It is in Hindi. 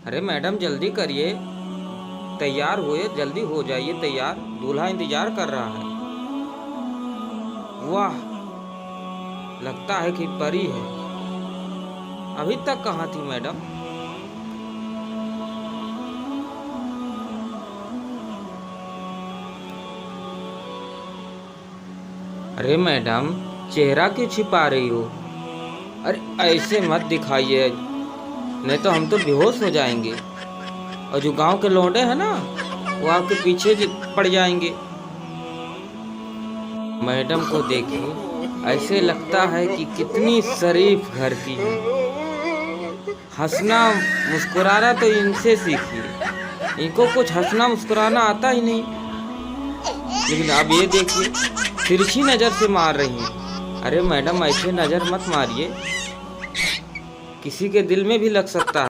अरे मैडम जल्दी करिए, तैयार हुए, जल्दी हो जाइए तैयार, दूल्हा इंतजार कर रहा है। वाह, लगता है कि परी है। अभी तक कहाँ थी मैडम? अरे मैडम, चेहरा क्यों छिपा रही हो? अरे ऐसे मत दिखाइए, नहीं तो हम तो बेहोश हो जाएंगे। और जो गांव के लौंडे हैं ना, वो आपके पीछे पड़ जाएंगे। मैडम को देखिए, ऐसे लगता है कि कितनी शरीफ घर की है। हंसना मुस्कुराना तो इनसे सीखिए, इनको कुछ हंसना मुस्कुराना आता ही नहीं। लेकिन अब ये देखिए, तिरछी नज़र से मार रही हैं। अरे मैडम, ऐसे नज़र मत मारिए, किसी के दिल में भी लग सकता है।